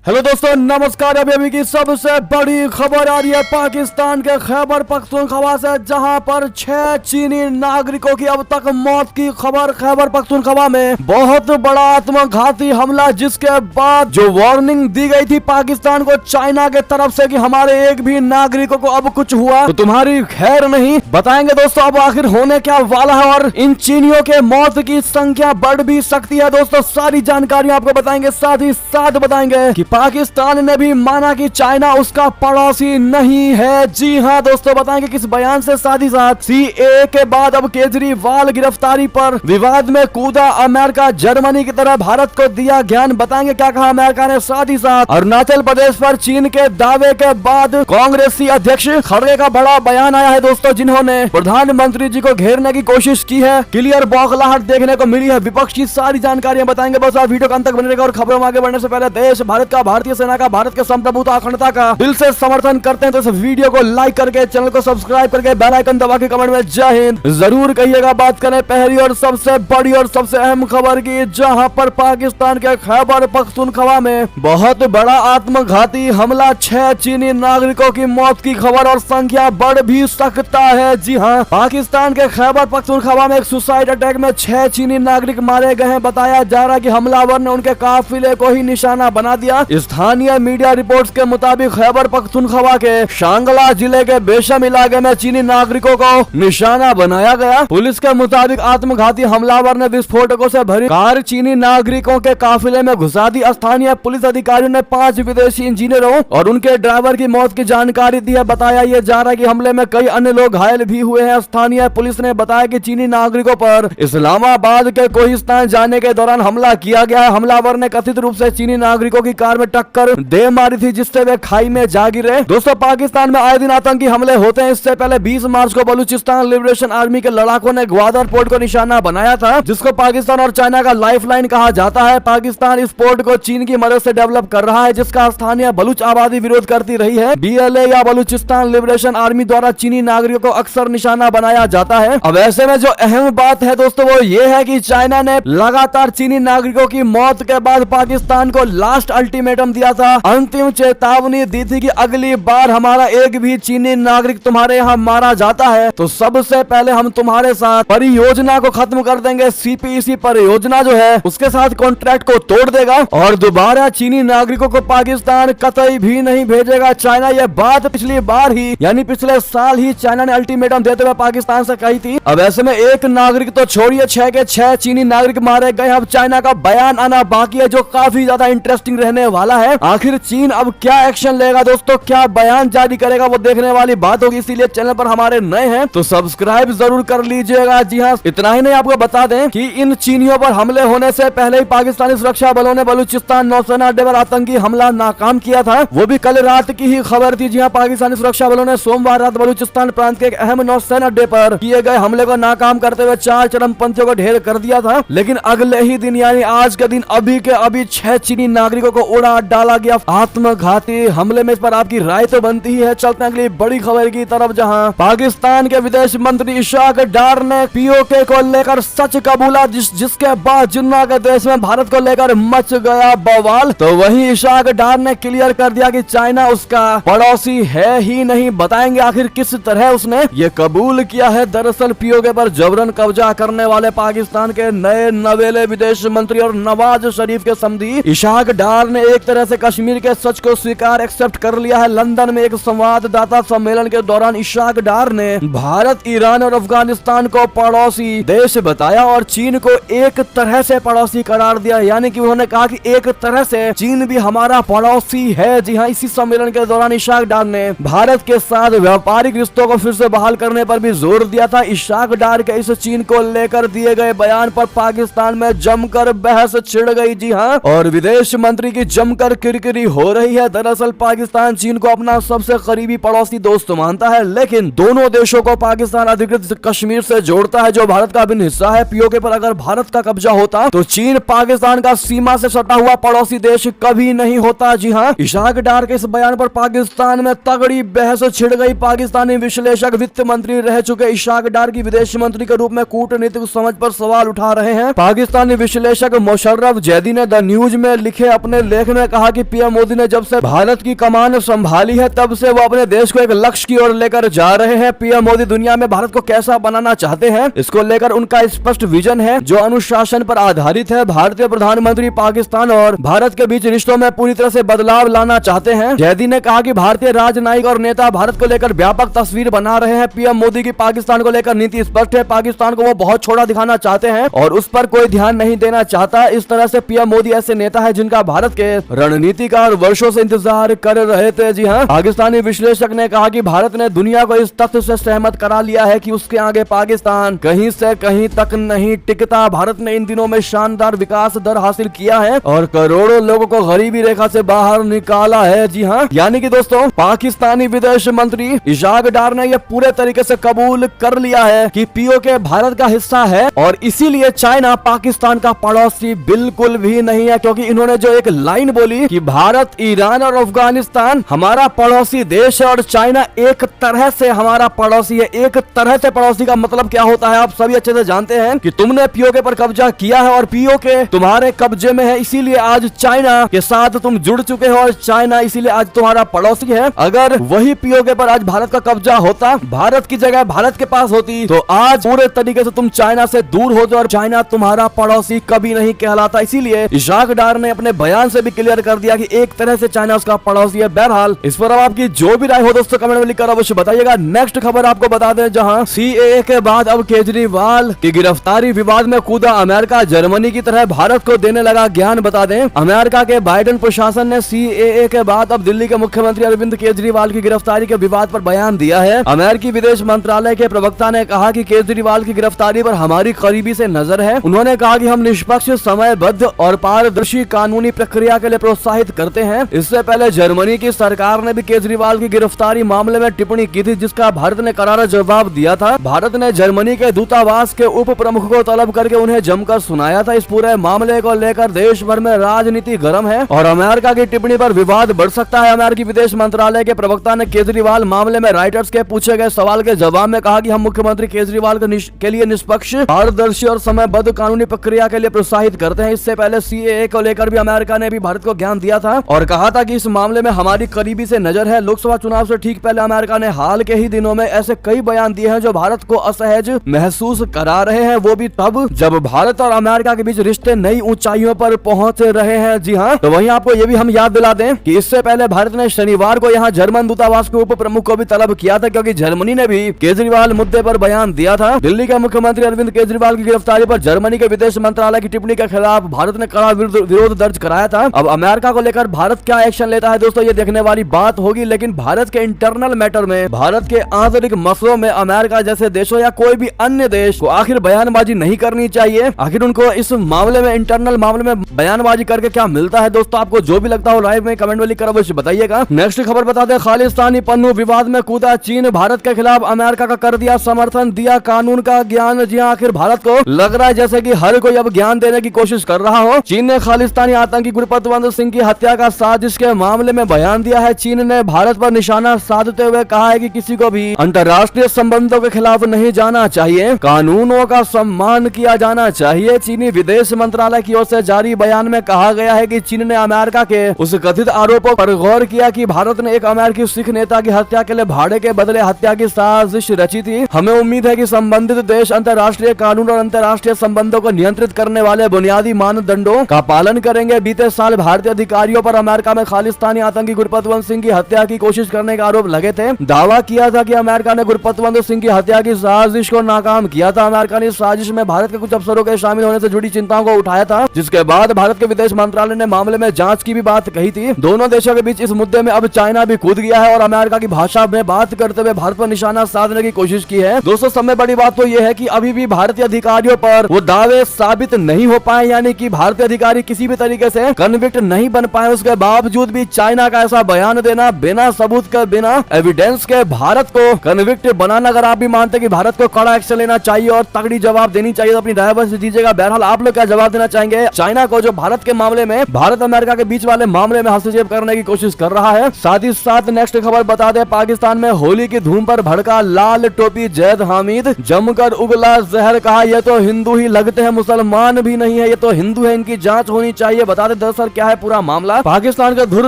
Hello दोस्तों, नमस्कार। अभी की सबसे बड़ी खबर आ रही है पाकिस्तान के खैबर पख्तूनख्वा से, जहां पर 6 चीनी नागरिकों की अब तक मौत की खबर। खैबर पख्तूनख्वा में बहुत बड़ा आत्मघाती हमला, जिसके बाद जो वार्निंग दी गई थी पाकिस्तान को चाइना के तरफ से कि हमारे एक भी नागरिकों को अब कुछ हुआ तो तुम्हारी खैर नहीं। बताएंगे दोस्तों अब आखिर होने क्या वाला है, और इन चीनियों के मौत की संख्या बढ़ भी सकती है। दोस्तों सारी जानकारी आपको बताएंगे, साथ ही साथ बताएंगे कि पाकिस्तान ने भी माना कि चाइना उसका पड़ोसी नहीं है। जी हां दोस्तों, बताएंगे किस बयान से। साथ ही साथ सीए के बाद अब केजरीवाल गिरफ्तारी पर विवाद में कूदा अमेरिका, जर्मनी की तरह भारत को दिया ज्ञान। बताएंगे क्या कहा अमेरिका ने। साथ ही साथ अरुणाचल प्रदेश पर चीन के दावे के बाद कांग्रेसी अध्यक्ष खड़गे का बड़ा बयान आया है दोस्तों, जिन्होंने प्रधानमंत्री जी को घेरने की कोशिश की है। क्लियर बौखलाहट देखने को मिली है विपक्ष की। सारी जानकारियां बताएंगे, बस आप वीडियो का अंत तक बने रहेगा। और खबरों में आगे बढ़ने से पहले देश भारत का, भारतीय सेना का, भारत के संप्रभुता अखंडता का दिल से समर्थन करते हैं तो इस वीडियो को लाइक करके, चैनल को सब्सक्राइब करके, बेल आइकन दबा के कमेंट में जय हिंद जरूर कहिएगा। बात करें पहली और सबसे बड़ी और सबसे अहम खबर की, जहां पर पाकिस्तान के खैबर पख्तूनख्वा में बहुत बड़ा आत्मघाती हमला, 6 चीनी नागरिकों की मौत की खबर, और संख्या बढ़ भी सकता है। जी हाँ, पाकिस्तान के खैबर पख्तूनख्वा में एक सुसाइड अटैक में 6 चीनी नागरिक मारे गए हैं। बताया जा रहा है कि हमलावर ने उनके काफिले को ही निशाना बना दिया। स्थानीय मीडिया रिपोर्ट्स के मुताबिक खैबर पख्तूनख्वा के शांगला जिले के बेशम इलाके में चीनी नागरिकों को निशाना बनाया गया। पुलिस के मुताबिक आत्मघाती हमलावर ने विस्फोटकों से भरी कार चीनी नागरिकों के काफिले में घुसा दी। स्थानीय पुलिस अधिकारियों ने 5 विदेशी इंजीनियरों और उनके ड्राइवर की मौत की जानकारी दी है। बताया यह जा रहा है कि हमले में कई अन्य लोग घायल भी हुए हैं। स्थानीय पुलिस ने बताया कि चीनी नागरिकों पर इस्लामाबाद के कोहिस्तान जाने के दौरान हमला किया गया। हमलावर ने कथित रूप से चीनी नागरिकों की कार में टक्कर दे मारी थी, जिससे वे खाई में जा गिरे। दोस्तों पाकिस्तान में आए दिन आतंकी हमले होते हैं। इससे पहले 20 मार्च को बलूचिस्तान लिबरेशन आर्मी के लड़ाकों ने ग्वादर पोर्ट को निशाना बनाया था, जिसको पाकिस्तान और चाइना का लाइफलाइन कहा जाता है। पाकिस्तान इस पोर्ट को चीन की मदद से डेवलप कर रहा है, जिसका स्थानीय बलूच आबादी विरोध करती रही है। बीएलए या बलूचिस्तान लिबरेशन आर्मी द्वारा चीनी नागरिकों को अक्सर निशाना बनाया जाता है। अब ऐसे में जो अहम बात है दोस्तों वो ये है कि चाइना ने लगातार चीनी नागरिकों की मौत के बाद पाकिस्तान को लास्ट अल्टीमेटम दिया था, अंतिम चेतावनी दी थी कि अगली बार हमारा एक भी चीनी नागरिक तुम्हारे यहाँ मारा जाता है तो सबसे पहले हम तुम्हारे साथ परियोजना को खत्म कर देंगे। सीपीईसी परियोजना जो है उसके साथ कॉन्ट्रैक्ट को तोड़ देगा और दोबारा चीनी नागरिकों को पाकिस्तान कतई भी नहीं भेजेगा। चाइना ये बात पिछली बार ही यानी पिछले साल ही चाइना ने अल्टीमेटम देते हुए पाकिस्तान से कही थी। अब ऐसे में एक नागरिक तो छोड़िए, 6 के 6 चीनी नागरिक मारे गए। अब चाइना का बयान आना बाकी है, जो काफी ज्यादा इंटरेस्टिंग रहने वाला है। आखिर चीन अब क्या एक्शन लेगा दोस्तों, क्या बयान जारी करेगा, वो देखने वाली बात होगी। इसीलिए चैनल पर हमारे नए हैं तो सब्सक्राइब जरूर कर लीजिएगा। जी हाँ, इतना ही नहीं, आपको बता दें कि इन चीनियों पर हमले होने से पहले ही पाकिस्तानी सुरक्षा बलों ने बलूचिस्तान नौसेना अड्डे पर आतंकी हमला नाकाम किया था। वो भी कल रात की ही खबर थी। जी हाँ, पाकिस्तानी सुरक्षा बलों ने सोमवार रात बलूचिस्तान प्रांत के एक अहम नौसेना अड्डे पर किए गए हमले को नाकाम करते हुए 4 चरमपंथियों को ढेर कर दिया था। लेकिन अगले ही दिन यानी आज के दिन अभी के अभी 6 चीनी नागरिकों को उड़ा डाला गया आत्मघाती हमले में। इस पर आपकी राय तो बनती ही है। चलते हैं अगली बड़ी खबर की तरफ, जहां पाकिस्तान के विदेश मंत्री इशाक डार ने पीओके को लेकर सच कबूला, जिसके बाद जिन्ना के देश में भारत को लेकर मच गया बवाल। तो वहीं इशाक डार ने क्लियर कर दिया कि चाइना उसका पड़ोसी है ही नहीं। बताएंगे आखिर किस तरह उसने ये कबूल किया है। दरअसल पीओके पर जबरन कब्जा करने वाले पाकिस्तान के नए नवेले विदेश मंत्री और नवाज शरीफ के समधी इशाक डार ने एक तरह से कश्मीर के सच को स्वीकार एक्सेप्ट कर लिया है। लंदन में एक संवाददाता सम्मेलन के दौरान इशाक डार ने भारत, ईरान और अफगानिस्तान को पड़ोसी देश बताया और चीन को एक तरह से पड़ोसी करार दिया। यानी कि उन्होंने कहा कि एक तरह से चीन भी हमारा पड़ोसी है। जी हाँ, इसी सम्मेलन के दौरान इशाक डार ने भारत के साथ व्यापारिक रिश्तों को फिर से बहाल करने पर भी जोर दिया था। इशाक डार के इस चीन को लेकर दिए गए बयान पर पाकिस्तान में जमकर बहस छिड़ गई। जी हाँ, और विदेश मंत्री की जमकर किरकिरी हो रही है। दरअसल पाकिस्तान चीन को अपना सबसे करीबी पड़ोसी दोस्त मानता है, लेकिन दोनों देशों को पाकिस्तान अधिकृत कश्मीर से जोड़ता है, जो भारत का अभिन्न हिस्सा है। पीओके पर अगर भारत का कब्जा होता तो चीन पाकिस्तान का सीमा से सटा हुआ पड़ोसी देश कभी नहीं होता। जी हाँ, इशाक डार के इस बयान पर पाकिस्तान में तगड़ी बहस छिड़ गई। पाकिस्तानी विश्लेषक वित्त मंत्री रह चुके इशाक डार की विदेश मंत्री के रूप में कूटनीतिक समझ पर सवाल उठा रहे हैं। पाकिस्तानी विश्लेषक मुशर्रफ जैदी ने द न्यूज में लिखे अपने लेख उन्होंने कहा कि पीएम मोदी ने जब से भारत की कमान संभाली है तब से वो अपने देश को एक लक्ष्य की ओर लेकर जा रहे हैं। पीएम मोदी दुनिया में भारत को कैसा बनाना चाहते हैं, इसको लेकर उनका स्पष्ट विजन है जो अनुशासन पर आधारित है। भारतीय प्रधानमंत्री पाकिस्तान और भारत के बीच रिश्तों में पूरी तरह से बदलाव लाना चाहते हैं। जैदी ने कहा कि भारतीय राजनयिक और नेता भारत को लेकर व्यापक तस्वीर बना रहे हैं। पीएम मोदी की पाकिस्तान को लेकर नीति स्पष्ट है। पाकिस्तान को वो बहुत छोटा दिखाना चाहते हैं और उस पर कोई ध्यान नहीं देना चाहता। इस तरह से पीएम मोदी ऐसे नेता है जिनका भारत के रणनीतिकार वर्षों से इंतजार कर रहे थे। जी हाँ, पाकिस्तानी विश्लेषक ने कहा कि भारत ने दुनिया को इस तथ्य से सहमत करा लिया है कि उसके आगे पाकिस्तान कहीं से कहीं तक नहीं टिकता। भारत ने इन दिनों में शानदार विकास दर हासिल किया है और करोड़ों लोगों को गरीबी रेखा से बाहर निकाला है। जी हाँ, यानी कि दोस्तों पाकिस्तानी विदेश मंत्री इशाक डार ने यह पूरे तरीके से कबूल कर लिया है कि पीओके भारत का हिस्सा है और इसीलिए चाइना पाकिस्तान का पड़ोसी बिल्कुल भी नहीं है। क्योंकि इन्होंने जो एक लाइन बोली कि भारत, ईरान और अफगानिस्तान हमारा पड़ोसी देश है और चाइना एक तरह से हमारा पड़ोसी है। एक तरह से पड़ोसी का मतलब क्या होता है आप सभी अच्छे से जानते हैं कि तुमने पीओके पर कब्जा किया है और पीओके तुम्हारे कब्जे में है, इसीलिए आज चाइना के साथ तुम जुड़ चुके हो और चाइना इसीलिए आज तुम्हारा पड़ोसी है। अगर वही पीओके पर आज भारत का कब्जा होता, भारत की जगह भारत के पास होती, तो आज पूरे तरीके से तुम चाइना से दूर होते और चाइना तुम्हारा पड़ोसी कभी नहीं कहलाता। इसीलिए इशाक डार ने अपने बयान से भी क्लियर कर दिया कि एक तरह से चाइना उसका पड़ोसी है। बहरहाल इस पर अब आपकी जो भी राय हो दोस्तों कमेंट में लिखकर अवश्य बताइएगा। नेक्स्ट खबर आपको बता दें, जहां सीएए के बाद अब केजरीवाल की गिरफ्तारी विवाद में कूदा अमेरिका, जर्मनी की तरह भारत को देने लगा ज्ञान। बता दें, अमेरिका के बाइडेन प्रशासन ने सीएए के बाद अब दिल्ली के मुख्यमंत्री अरविंद केजरीवाल की गिरफ्तारी के विवाद पर बयान दिया है। अमेरिकी विदेश मंत्रालय के प्रवक्ता ने कहा कि केजरीवाल की गिरफ्तारी पर हमारी करीबी से नजर है। उन्होंने कहा कि हम निष्पक्ष, समयबद्ध और पारदर्शी कानूनी प्रक्रिया के लिए प्रोत्साहित करते हैं। इससे पहले जर्मनी की सरकार ने भी केजरीवाल की गिरफ्तारी मामले में टिप्पणी की थी, जिसका भारत ने करारा जवाब दिया था। भारत ने जर्मनी के दूतावास के उप प्रमुख को तलब करके उन्हें जमकर सुनाया था। इस पूरे मामले को लेकर देश भर में राजनीति गर्म है और अमेरिका की टिप्पणी पर विवाद बढ़ सकता है। अमेरिकी विदेश मंत्रालय के प्रवक्ता ने केजरीवाल मामले में राइटर्स के पूछे गए सवाल के जवाब में कहा कि हम मुख्यमंत्री केजरीवाल के लिए निष्पक्ष, पारदर्शी और समयबद्ध कानूनी प्रक्रिया के लिए प्रोत्साहित करते हैं। इससे पहले सीएए को लेकर भी अमेरिका ने भी भारत को ज्ञान दिया था और कहा था कि इस मामले में हमारी करीबी से नजर है। लोकसभा चुनाव से ठीक पहले अमेरिका ने हाल के ही दिनों में ऐसे कई बयान दिए हैं जो भारत को असहज महसूस करा रहे हैं, वो भी तब जब भारत और अमेरिका के बीच रिश्ते नई ऊंचाइयों पर पहुंच रहे हैं। जी हाँ, तो वहीं आपको ये भी हम याद दिला दें कि इससे पहले भारत ने शनिवार को यहाँ जर्मन दूतावास के उप प्रमुख को भी तलब किया था, क्योंकि जर्मनी ने भी केजरीवाल मुद्दे पर बयान दिया था। दिल्ली के मुख्यमंत्री अरविंद केजरीवाल की गिरफ्तारी पर जर्मनी के विदेश मंत्रालय की टिप्पणी के खिलाफ भारत ने कड़ा विरोध दर्ज कराया था। अब अमेरिका को लेकर भारत क्या एक्शन लेता है दोस्तों, ये देखने वाली बात होगी। लेकिन भारत के इंटरनल मैटर में, भारत के आंतरिक मसलों में अमेरिका जैसे देशों या कोई भी अन्य देश को आखिर बयानबाजी नहीं करनी चाहिए। आखिर उनको इस मामले में, इंटरनल मामले में बयानबाजी करके क्या मिलता है दोस्तों, आपको जो भी लगता हो लाइव में कमेंट में लिखकर अवश्य बताइएगा। नेक्स्ट खबर बता दें, खालिस्तानी पन्नू विवाद में कूदा चीन, भारत के खिलाफ अमेरिका का कर दिया समर्थन, दिया कानून का ज्ञान। जी आखिर भारत को लग रहा है जैसे कि हर कोई अब ज्ञान देने की कोशिश कर रहा हो। चीन ने खालिस्तानी आतंकी गुरपतवंत सिंह की हत्या का साजिश के मामले में बयान दिया है। चीन ने भारत पर निशाना साधते हुए कहा है कि किसी को भी अंतर्राष्ट्रीय संबंधों के खिलाफ नहीं जाना चाहिए, कानूनों का सम्मान किया जाना चाहिए। चीनी विदेश मंत्रालय की ओर से जारी बयान में कहा गया है कि चीन ने अमेरिका के उस कथित आरोपों पर गौर किया कि भारत ने एक अमेरिकी सिख नेता की हत्या के लिए भाड़े के बदले हत्या की साजिश रची थी। हमें उम्मीद है कि संबंधित देश अंतर्राष्ट्रीय कानून और अंतर्राष्ट्रीय संबंधों को नियंत्रित करने वाले बुनियादी मानदंडों का पालन करेंगे। बीते साल भारतीय अधिकारियों पर अमेरिका में खालिस्तानी आतंकी गुरपतवंत सिंह की हत्या की कोशिश करने का आरोप लगे थे। दावा किया था कि अमेरिका ने गुरपतवंत सिंह की हत्या की साजिश को नाकाम किया था। अमेरिका ने इस साजिश में भारत के कुछ अफसरों के शामिल होने से जुड़ी चिंताओं को उठाया था, जिसके बाद भारत के विदेश मंत्रालय ने मामले में जांच की भी बात कही थी। दोनों देशों के बीच इस मुद्दे में अब चाइना भी कूद गया है और अमेरिका की भाषा में बात करते हुए भारत पर निशाना साधने की कोशिश की है। दोस्तों सबसे बड़ी बात तो यह है कि अभी भी भारतीय अधिकारियों पर वो दावे साबित नहीं हो पाए, यानी कि भारतीय अधिकारी किसी भी तरीके से कन्विक्ट नहीं बन पाए। उसके बावजूद भी चाइना का ऐसा बयान देना बिना सबूत के, बिना एविडेंस के भारत को कन्विक्ट बनाना, अगर आप भी मानते कि भारत को कड़ा एक्शन लेना चाहिए और तगड़ी जवाब देनी चाहिए तो अपनी राय से दीजिएगा। बहरहाल आप लोग क्या जवाब देना चाहेंगे चाइना को, जो भारत के मामले में, भारत अमेरिका के बीच वाले मामले में हस्तक्षेप करने की कोशिश कर रहा है। साथ ही साथ नेक्स्ट खबर बता दें, पाकिस्तान में होली की धूम पर भड़का लाल टोपी जैद हामिद, जमकर उगला जहर, कहा यह तो हिंदू ही लगते हैं, मुसलमान भी नहीं है, ये तो हिंदू है, इनकी जांच होनी चाहिए। बता दें दरअसल क्या क्या है पूरा मामला। पाकिस्तान के धुर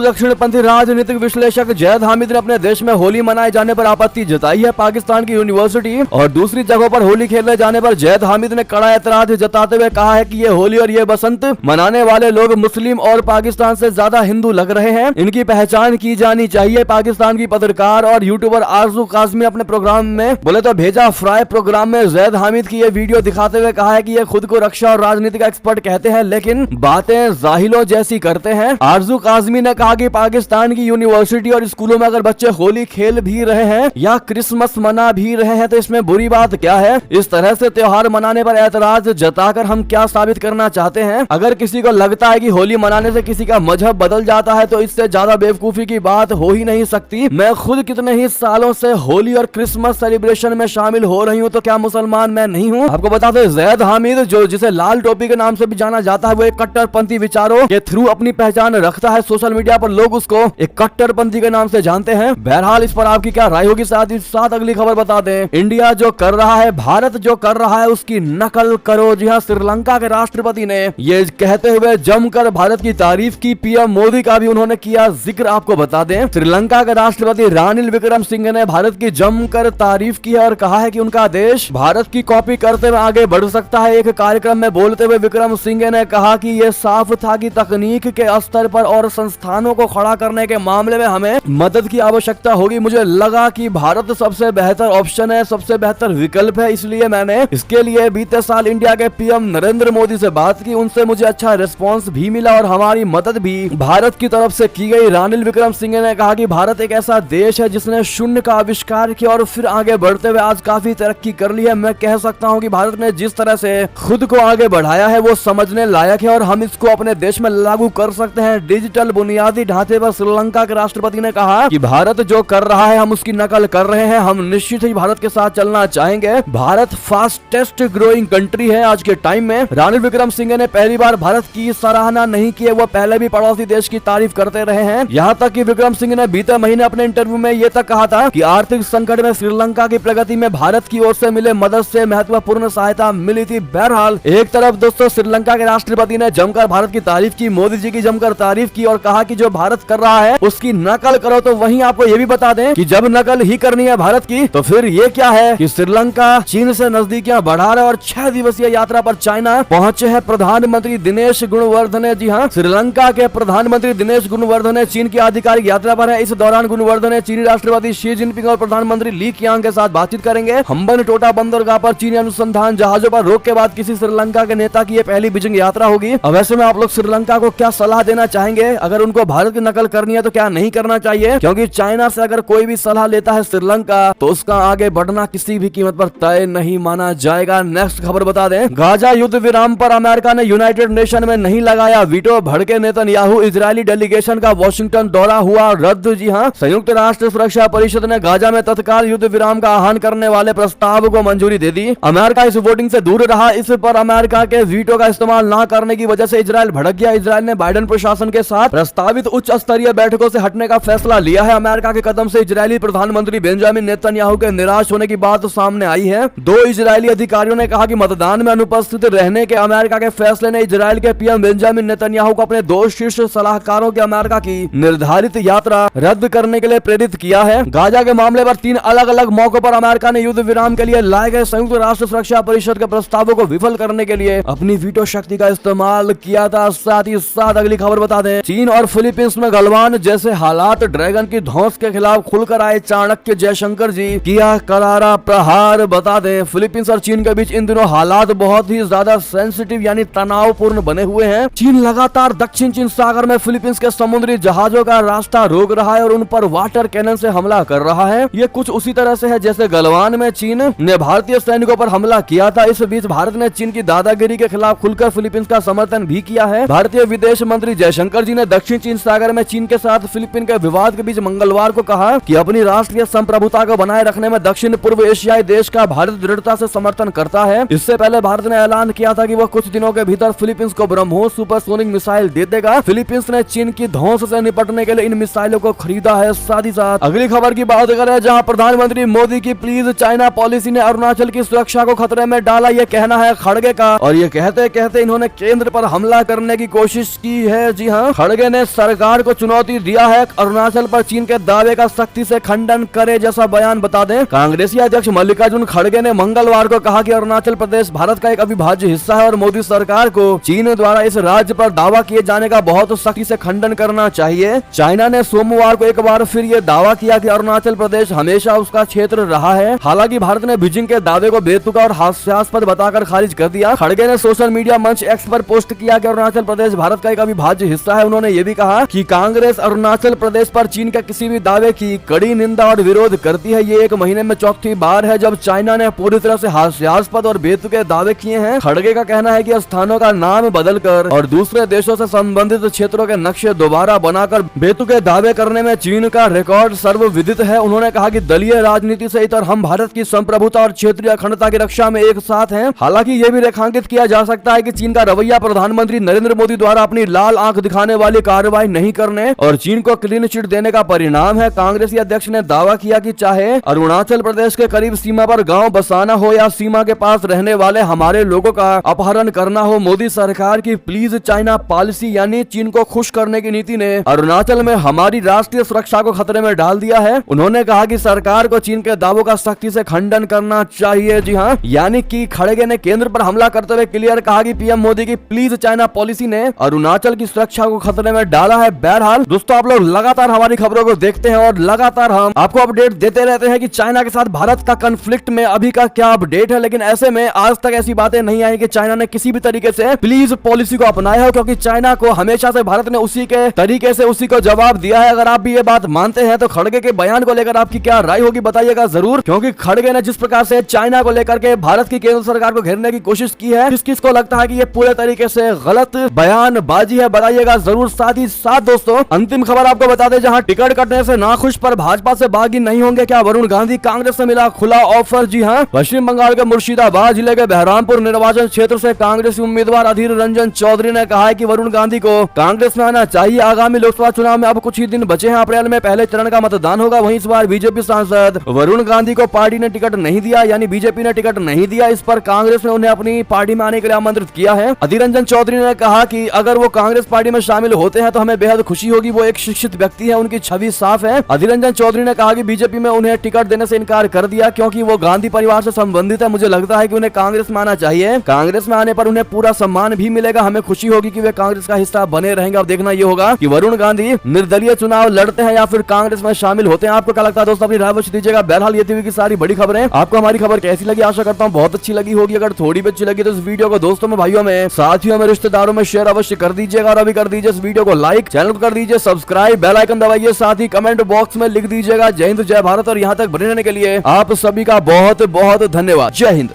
दक्षिणपंथी राजनीतिक विश्लेषक जैद हामिद ने अपने देश में होली मनाए जाने पर आपत्ति जताई है। पाकिस्तान की यूनिवर्सिटी और दूसरी जगहों पर होली खेलने जाने पर जैद हामिद ने कड़ा एतराज जताते हुए कहा है कि ये होली और ये बसंत मनाने वाले लोग मुस्लिम और पाकिस्तान से ज्यादा हिंदू लग रहे हैं, इनकी पहचान की जानी चाहिए। पाकिस्तान की पत्रकार और यूट्यूबर आरजू काजमी अपने प्रोग्राम में बोले तो भेजा फ्राई प्रोग्राम में जैद हामिद की ये वीडियो दिखाते हुए कहा है कि ये खुद को रक्षा और राजनीतिक एक्सपर्ट कहते हैं लेकिन बातें जाहिलों जैसी करते हैं। आरजू काजमी ने कहा कि पाकिस्तान की यूनिवर्सिटी और स्कूलों में अगर बच्चे होली खेल भी रहे हैं या क्रिसमस मना भी रहे हैं तो इसमें बुरी बात क्या है। इस तरह से त्योहार मनाने पर ऐतराज जताकर हम क्या साबित करना चाहते हैं। अगर किसी को लगता है कि होली मनाने से किसी का मजहब बदल जाता है तो इससे ज्यादा बेवकूफी की बात हो ही नहीं सकती। मैं खुद कितने ही सालों से होली और क्रिसमस सेलिब्रेशन में शामिल हो रही हूँ, तो क्या मुसलमान मैं नहीं हूँ। आपको बता दें जैद हामिद जो जिसे लाल टोपी के नाम से भी जाना जाता है वो एक कट्टरपंथी विचारों के थ्रू अपनी पहचान रखता है। सोशल मीडिया पर लोग उसको एक कट्टरपंथी के नाम से जानते हैं। बहरहाल इस पर आपकी क्या राय होगी, साथ ही साथ अगली खबर बता दें। इंडिया जो कर रहा है, भारत जो कर रहा है उसकी नकल करो। जी हाँ, श्रीलंका के राष्ट्रपति ने ये कहते हुए जमकर भारत की तारीफ की। पीएम मोदी का भी उन्होंने किया जिक्र। आपको बता दें श्रीलंका के राष्ट्रपति रानिल विक्रमसिंघे ने भारत की जमकर तारीफ की है और कहा है कि उनका देश भारत की कॉपी करते हुए आगे बढ़ सकता है। एक कार्यक्रम में बोलते हुए विक्रमसिंघे ने कहा कि यह साफ था कि तकनीक के स्तर पर और संस्थानों को खड़ा करने के मामले में हमें मदद की आवश्यकता होगी। मुझे लगा कि भारत सबसे बेहतर ऑप्शन है, सबसे बेहतर विकल्प है, इसलिए मैंने इसके लिए बीते साल इंडिया के पीएम नरेंद्र मोदी से बात की। उनसे मुझे अच्छा रिस्पॉन्स भी मिला और हमारी मदद भी भारत की तरफ से की गई। रानिल विक्रमसिंघे ने कहा कि भारत एक ऐसा देश है जिसने शून्य का आविष्कार किया और फिर आगे बढ़ते हुए आज काफी तरक्की कर ली है। मैं कह सकता हूं कि भारत ने जिस तरह से खुद को आगे बढ़ाया है वो समझने लायक है और हम इसको अपने देश में लागू कर सकते हैं। डिजिटल बुनियादी ढांचे पर श्रीलंका के राष्ट्रपति ने कहा कि भारत जो कर रहा है हम उसकी नकल कर रहे हैं। हम निश्चित ही भारत के साथ चलना चाहेंगे। भारत फास्टेस्ट ग्रोइंग कंट्री है आज के टाइम में। रानिल विक्रमसिंघे ने पहली बार भारत की सराहना नहीं की है, वो पहले भी पड़ोसी देश की तारीफ करते रहे हैं। यहाँ तक कि विक्रमसिंघे ने बीते महीने अपने इंटरव्यू में ये तक कहा था कि आर्थिक संकट में श्रीलंका की प्रगति में भारत की ओर से मिले मदद से महत्वपूर्ण सहायता मिली थी। बहरहाल एक तरफ दोस्तों श्रीलंका के राष्ट्रपति ने जमकर भारत की तारीफ की, मोदी जी की जमकर तारीफ की और कहा कि जो भारत कर रहा है उसकी नकल करो। तो वहीं आपको ये भी बता दें कि जब नकल ही करनी है भारत की तो फिर ये क्या है कि श्रीलंका चीन से नजदीकियां बढ़ा रहा है और 6 दिवसीय यात्रा पर चाइना पहुंचे हैं प्रधानमंत्री दिनेश गुणवर्धने। जी हाँ, श्रीलंका के प्रधानमंत्री दिनेश गुणवर्धने चीन की आधिकारिक यात्रा पर है। इस दौरान गुणवर्धने चीनी राष्ट्रपति शी जिनपिंग और प्रधानमंत्री ली कियांग के साथ बातचीत करेंगे। हम्बन टोटा बंदरगाह पर चीनी अनुसंधान जहाजों पर रोक के बाद किसी श्रीलंका के नेता की ये पहली बीजिंग यात्रा होगी। अब ऐसे में आप लोग श्रीलंका को क्या सलाह देना चाहेंगे? अगर उनको भारत की नकल करनी है तो क्या नहीं करना चाहिए? क्योंकि चाइना से अगर कोई भी सलाह लेता है श्रीलंका तो उसका आगे बढ़ना किसी भी कीमत पर तय नहीं माना जाएगा। नेक्स्ट खबर बता दें, गाजा युद्ध विराम पर अमेरिका ने यूनाइटेड नेशन में नहीं लगाया वीटो। भड़के नेतन्याहू, इजरायली डेलीगेशन का वॉशिंगटन दौरा हुआ रद्द। जी हाँ, संयुक्त राष्ट्र सुरक्षा परिषद ने गाजा में तत्काल युद्ध विराम का आह्वान करने वाले प्रस्ताव को मंजूरी दे दी। अमेरिका इस वोटिंग से दूर रहा। इस पर अमेरिका के वीटो का इस्तेमाल न करने की वजह से इजरायल भड़क गया। इजरायल ने बाइडेन प्रशासन के साथ प्रस्तावित उच्च स्तरीय बैठकों से हटने का फैसला लिया है। अमेरिका के कदम से इजरायली प्रधानमंत्री बेंजामिन नेतन्याहू के निराश होने की बात सामने आई है। 2 इजरायली अधिकारियों ने कहा कि मतदान में अनुपस्थित रहने के अमेरिका के फैसले ने इजरायल के पीएम बेंजामिन नेतन्याहू को अपने 2 शीर्ष सलाहकारों की अमेरिका की निर्धारित यात्रा रद्द करने के लिए प्रेरित किया है। गाजा के मामले पर 3 अलग अलग मौकों पर अमेरिका ने युद्ध विराम के लिए लाए गए संयुक्त राष्ट्र सुरक्षा परिषद के प्रस्तावों को विफल करने के लिए अपनी वीटो शक्ति का इस्तेमाल किया था। साथ ही साथ अगली खबर बता दें, चीन और फिलीपींस में गलवान जैसे हालात, ड्रैगन की धौंस के खिलाफ खुलकर आए चाणक्य जयशंकर जी, किया करारा प्रहार। बता दें फिलीपींस और चीन के बीच इन दिनों हालात बहुत ही ज्यादा सेंसिटिव यानी तनावपूर्ण बने हुए हैं। चीन लगातार दक्षिण चीन सागर में फिलीपींस के समुद्री जहाजों का रास्ता रोक रहा है और उन पर वाटर कैनन से हमला कर रहा है। ये कुछ उसी तरह से है जैसे गलवान में चीन ने भारतीय सैनिकों पर हमला किया था। इस बीच भारत ने चीन की दादागिरी के खिलाफ खुलकर फिलीपींस का समर्थन भी किया है। भारतीय विदेश मंत्री जयशंकर जी ने दक्षिण चीन सागर में चीन के साथ फिलीपीन के विवाद के बीच मंगलवार को कहा कि अपनी राष्ट्रीय संप्रभुता को बनाए रखने में दक्षिण पूर्व एशियाई देश का भारत दृढ़ता से समर्थन करता है। इससे पहले भारत ने ऐलान किया था कि वह कुछ दिनों के भीतर फिलीपींस को ब्रह्मोस सुपरसोनिक मिसाइल दे देगा। फिलीपींस ने चीन की धौंस से निपटने के लिए इन मिसाइलों को खरीदा है। साथ ही साथ अगली खबर की बात करें, जहां प्रधानमंत्री मोदी की प्लीज चाइना पॉलिसी ने अरुणाचल की सुरक्षा को खतरे में डाला, यह कहना है खड़गे का। और ये कहते कहते इन्होंने केंद्र पर हमला करने की कोशिश की है। जी हाँ, खड़गे ने सरकार को चुनौती दिया है, अरुणाचल पर चीन के दावे का सख्ती से खंडन करे जैसा बयान। बता दें, कांग्रेसी अध्यक्ष मल्लिकार्जुन खड़गे ने मंगलवार को कहा कि अरुणाचल प्रदेश भारत का एक अविभाज्य हिस्सा है और मोदी सरकार को चीन द्वारा इस राज्य पर दावा किए जाने का बहुत सख्ती से खंडन करना चाहिए। चाइना ने सोमवार को एक बार फिर ये दावा किया कि अरुणाचल प्रदेश हमेशा उसका क्षेत्र रहा है। हालांकि भारत ने बीजिंग के दावे को बेतुका और हास्यास्पद बताकर खारिज कर दिया। खड़गे ने सोशल मीडिया मंच एक्स पर पोस्ट किया कि अरुणाचल प्रदेश भारत का एक अविभाज्य हिस्सा है। उन्होंने ये भी कहा कि कांग्रेस अरुणाचल प्रदेश पर चीन के किसी भी दावे की कड़ी निंदा और विरोध करती है। ये एक महीने में चौथी बार है जब चाइना ने पूरी तरह से हास्यास्पद और बेतुके दावे किए हैं। खड़गे का कहना है कि स्थानों का नाम बदलकर और दूसरे देशों से संबंधित क्षेत्रों के नक्शे दोबारा बनाकर बेतुके दावे करने में चीन का रिकॉर्ड सर्वविदित है। उन्होंने कहा कि दलीय राजनीति से इतर हम भारत की संप्रभुता और क्षेत्रीय अखंडता की रक्षा में एक साथ हैं। हालांकि ये भी रेखांकित किया जा सकता है कि चीन का रवैया प्रधानमंत्री नरेंद्र मोदी द्वारा अपनी लाल आंख दिखाने वाली कार्रवाई नहीं करने और चीन को क्लीन चिट देने का परिणाम है। कांग्रेसी अध्यक्ष ने दावा किया कि चाहे अरुणाचल प्रदेश के करीब सीमा पर गांव बसाना हो या सीमा के पास रहने वाले हमारे लोगों का अपहरण करना हो, मोदी सरकार की प्लीज चाइना पॉलिसी यानी चीन को खुश करने की नीति ने अरुणाचल में हमारी राष्ट्रीय सुरक्षा को खतरे में डाल दिया है। उन्होंने कहा कि सरकार को चीन के दावों का सख्ती से खंडन करना चाहिए। जी हाँ, यानी कि खड़गे ने केंद्र पर हमला करते हुए क्लियर कहा कि पीएम मोदी की प्लीज चाइना पॉलिसी ने अरुणाचल की सुरक्षा को खतरे में डाला है। बहरहाल दोस्तों, आप लोग लगातार हमारी खबरों को देखते हैं और लगातार हम आपको अपडेट देते रहते हैं कि चाइना के साथ भारत का कॉन्फ्लिक्ट में अभी का क्या अपडेट है। लेकिन ऐसे में आज तक ऐसी बातें नहीं आई कि चाइना ने किसी भी तरीके से प्लीज पॉलिसी को अपनाया हो, क्योंकि चाइना को हमेशा से भारत ने उसी के तरीके से उसी को जवाब दिया है। अगर आप भी ये बात मानते हैं तो खड़गे के बयान को लेकर आपकी क्या राय होगी बताइएगा जरूर, क्योंकि खड़गे ने जिस प्रकार से चाइना को लेकर के भारत की केंद्र सरकार को घेरने की कोशिश की है, किस किस को लगता है कि ये पूरे तरीके से गलत बयानबाजी है बताइएगा जरूर। साथ ही साथ दोस्तों, अंतिम खबर आपको बता दें, जहां टिकट कटने से नाखुश पर भाजपा से बागी नहीं होंगे क्या वरुण गांधी, कांग्रेस से मिला खुला ऑफर। जी हां, पश्चिम बंगाल के मुर्शिदाबाद जिले के बहरामपुर निर्वाचन क्षेत्र से कांग्रेसी उम्मीदवार अधीर रंजन चौधरी ने कहा है कि वरुण गांधी को कांग्रेस में आना चाहिए। आगामी लोकसभा चुनाव में अब कुछ ही दिन बचे हैं, अप्रैल में पहले चरण का मतदान होगा। वहीं इस बार बीजेपी सांसद वरुण गांधी को पार्टी ने टिकट नहीं दिया, यानी बीजेपी ने टिकट नहीं दिया। इस पर कांग्रेस ने उन्हें अपनी पार्टी में आने के लिए आमंत्रित किया है। अधीर रंजन चौधरी ने कहा कि अगर वो कांग्रेस पार्टी में शामिल होते हैं तो हमें बेहद खुशी होगी। वो एक शिक्षित व्यक्ति है, उनकी छवि साफ है। अधीर रंजन चौधरी ने कहा कि बीजेपी में उन्हें टिकट देने से इनकार कर दिया क्योंकि वो गांधी परिवार से संबंधित है। मुझे लगता है कि उन्हें कांग्रेस में आना चाहिए। कांग्रेस में आने पर उन्हें पूरा सम्मान भी मिलेगा। हमें खुशी होगी कि वे कांग्रेस का हिस्सा बने रहेंगे। अब देखना ये होगा कि वरुण गांधी निर्दलीय चुनाव लड़ते हैं या फिर कांग्रेस में शामिल होते हैं। आपको क्या लगता है दोस्तों, अपनी राय अवश्य दीजिएगा। बहरहाल ये थी की सारी बड़ी खबरें। आपको हमारी खबर कैसी लगी, आशा करता हूँ बहुत अच्छी लगी होगी। अगर थोड़ी भी अच्छी लगी तो इस वीडियो को दोस्तों में, भाइयों में, साथियों में, रिश्तेदारों में शेयर अवश्य कर दीजिएगा। और अभी कर दीजिए इस वीडियो को लाइक, चैनल को कर दीजिए सब्सक्राइब, बेल आइकन दबाइए, साथ ही कमेंट बॉक्स में लिख दीजिएगा जय हिंद जय भारत। और यहाँ तक बने रहने के लिए आप सभी का बहुत बहुत धन्यवाद। जय हिंद।